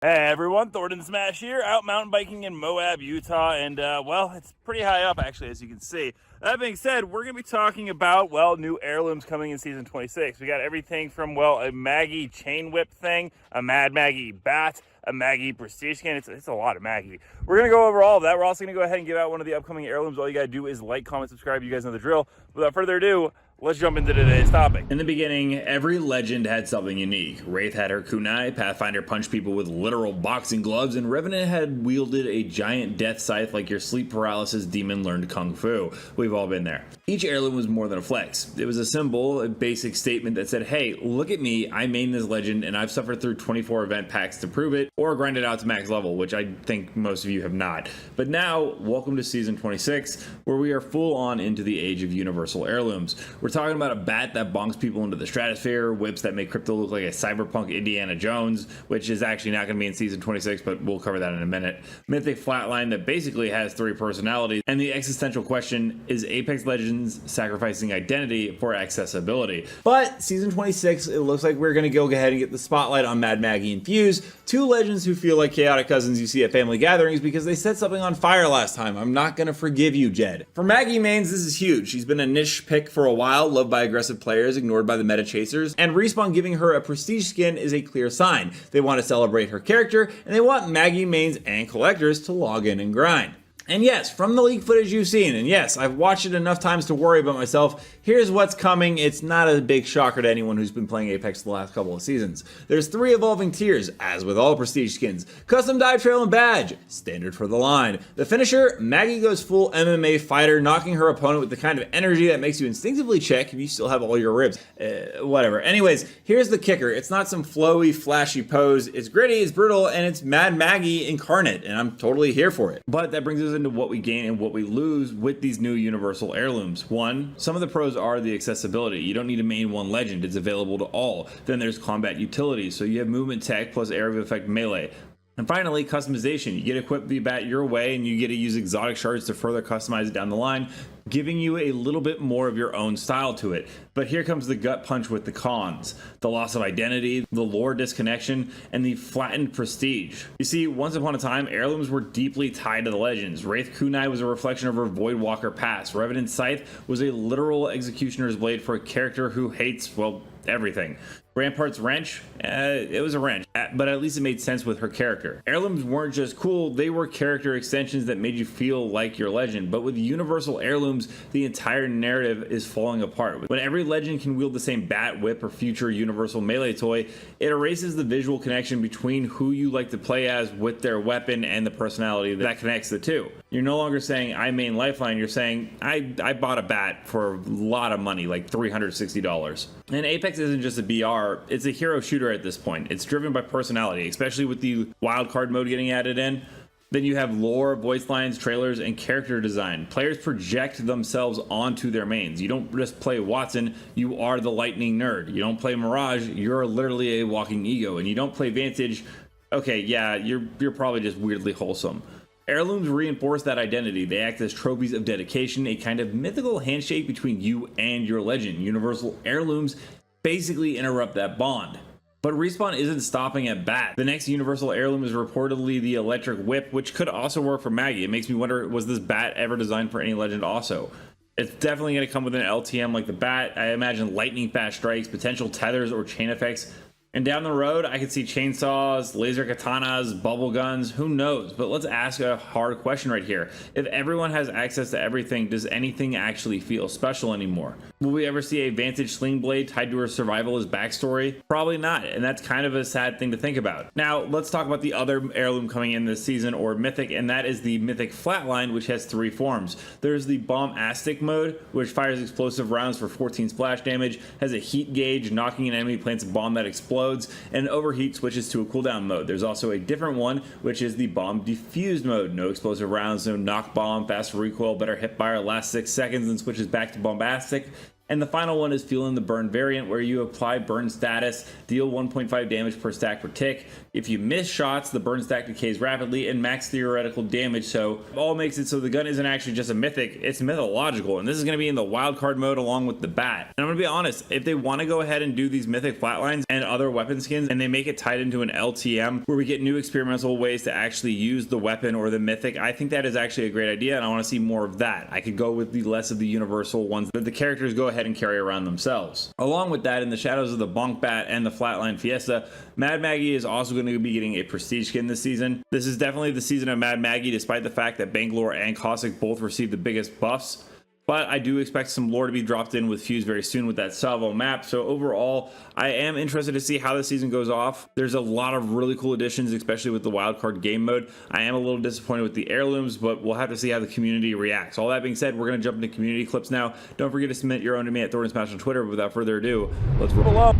Hey everyone, Thordan Smash here, out mountain biking in Moab, Utah, and well, it's pretty high up actually, as you can see. That being said, we're going to be talking about, well, new heirlooms coming in season 26. We got everything from, well, a Maggie chain whip thing, a Mad Maggie bat, a Maggie prestige skin. It's a lot of Maggie. We're going to go over all of that. We're also going to go ahead and give out one of the upcoming heirlooms. All you got to do is like, comment, subscribe. You guys know the drill. Without further ado, let's jump into today's topic. In the beginning, every legend had something unique. Wraith had her kunai, Pathfinder punched people with literal boxing gloves, and Revenant had wielded a giant death scythe like your sleep paralysis demon learned kung fu. We've all been there. Each heirloom was more than a flex. It was a symbol, a basic statement that said, hey, look at me, I main this legend, and I've suffered through 24 event packs to prove it, or grinded out to max level, which I think most of you have not. But now, welcome to season 26, where we are full on into the age of universal heirlooms. We're talking about a bat that bonks people into the stratosphere, whips that make crypto look like a cyberpunk Indiana Jones, which is actually not going to be in season 26, but we'll cover that in a minute. Mythic flatline that basically has 3 personalities, and the existential question, is Apex Legends sacrificing identity for accessibility? But season 26, it looks like we're going to go ahead and get the spotlight on Mad Maggie and Fuse, 2 legends who feel like chaotic cousins you see at family gatherings because they set something on fire last time. I'm not going to forgive you, Jed. For Maggie mains, this is huge. She's been a niche pick for a while, loved by aggressive players, ignored by the meta chasers, and Respawn giving her a prestige skin is a clear sign. They want to celebrate her character, and they want Maggie mains and collectors to log in and grind. And yes, from the leak footage you've seen, and yes, I've watched it enough times to worry about myself, here's what's coming. It's not a big shocker to anyone who's been playing Apex the last couple of seasons. There's 3 evolving tiers, as with all prestige skins. Custom dive trail and badge, standard for the line. The finisher, Maggie goes full MMA fighter, knocking her opponent with the kind of energy that makes you instinctively check if you still have all your ribs. Whatever. Anyways, here's the kicker. It's not some flowy, flashy pose. It's gritty, it's brutal, and it's Mad Maggie incarnate, and I'm totally here for it. But that brings us into what we gain and what we lose with these new universal heirlooms. 1, some of the pros are the accessibility. You don't need to main one legend, it's available to all. Then there's combat utility, so you have movement tech plus area of effect melee. And finally, customization. You get to equip the bat your way and you get to use exotic shards to further customize it down the line, giving you a little bit more of your own style to it. But here comes the gut punch with the cons. The loss of identity, the lore disconnection, and the flattened prestige. You see, once upon a time, heirlooms were deeply tied to the legends. Wraith Kunai was a reflection of her Voidwalker past. Revenant Scythe was a literal executioner's blade for a character who hates, well, everything. Rampart's wrench, it was a wrench, but at least it made sense with her character. Heirlooms weren't just cool, they were character extensions that made you feel like your legend. But with universal heirlooms, the entire narrative is falling apart. When every legend can wield the same bat, whip, or future universal melee toy, it erases the visual connection between who you like to play as with their weapon and the personality that connects the two. You're no longer saying, I main Lifeline, you're saying, I bought a bat for a lot of money, like $360. And Apex isn't just a BR, it's a hero shooter at this point. It's driven by personality, especially with the wildcard mode getting added in. Then you have lore, voice lines, trailers, and character design. Players project themselves onto their mains. You don't just play Watson, you are the lightning nerd. You don't play Mirage, you're literally a walking ego. And you don't play Vantage, okay, yeah, you're probably just weirdly wholesome. Heirlooms reinforce that identity. They act as trophies of dedication, a kind of mythical handshake between you and your legend. Universal heirlooms basically interrupt that bond. But Respawn isn't stopping at bat. The next universal heirloom is reportedly the electric whip, which could also work for Maggie. It makes me wonder, was this bat ever designed for any legend also? It's definitely going to come with an LTM like the bat. I imagine lightning fast strikes, potential tethers, or chain effects. And down the road, I could see chainsaws, laser katanas, bubble guns, who knows? But let's ask a hard question right here. If everyone has access to everything, does anything actually feel special anymore? Will we ever see a Vantage sling blade tied to her survivalist backstory? Probably not, and that's kind of a sad thing to think about. Now, let's talk about the other heirloom coming in this season, or Mythic, and that is the Mythic Flatline, which has 3 forms. There's the Bombastic mode, which fires explosive rounds for 14 splash damage, has a heat gauge, knocking an enemy plants a bomb that explodes, and overheat switches to a cooldown mode. There's also a different one, which is the bomb defused mode. No explosive rounds, no knock bomb, fast recoil, better hit fire, lasts 6 seconds, and switches back to bombastic. And the final one is Feeling the Burn variant, where you apply burn status, deal 1.5 damage per stack per tick. If you miss shots, the burn stack decays rapidly, and max theoretical damage. So it all makes it so the gun isn't actually just a mythic, it's mythological. And this is going to be in the wildcard mode along with the bat. And I'm going to be honest, if they want to go ahead and do these mythic flatlines and other weapon skins, and they make it tied into an LTM where we get new experimental ways to actually use the weapon or the mythic, I think that is actually a great idea, and I want to see more of that. I could go with the less of the universal ones that the characters go ahead and carry around themselves. Along with that, in the shadows of the Bonk Bat and the Flatline Fiesta, Mad Maggie is also going to be getting a prestige skin this season. This is definitely the season of Mad Maggie, despite the fact that Bangalore and Cossack both received the biggest buffs. But I do expect some lore to be dropped in with Fuse very soon with that Salvo map. So overall, I am interested to see how the season goes off. There's a lot of really cool additions, especially with the wildcard game mode. I am a little disappointed with the heirlooms, but we'll have to see how the community reacts. All that being said, we're going to jump into community clips now. Don't forget to submit your own to me at Thordan Smash on Twitter. But without further ado, let's roll up.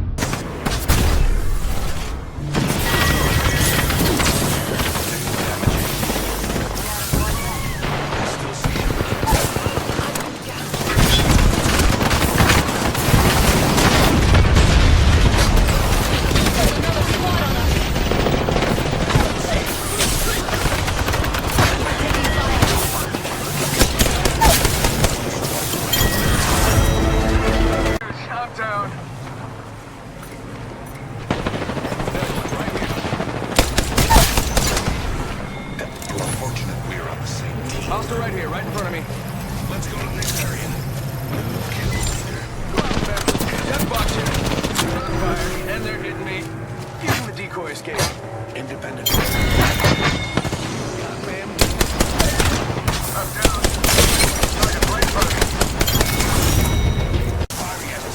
Hostile right here, right in front of me. Let's go to this area. Death box here. Fire, and they're hitting me. Using the decoy escape. Independent. God, man. I'm down. Target right in front of me. Fire, yes.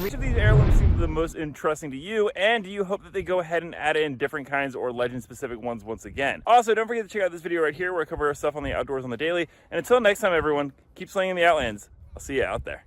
Which of these heirlooms seem the most interesting to you, and do you hope that they go ahead and add in different kinds or legend specific ones once again? Also, don't forget to check out this video right here where I cover our stuff on the outdoors on the daily, and until next time everyone, keep slaying in the Outlands. I'll see you out there.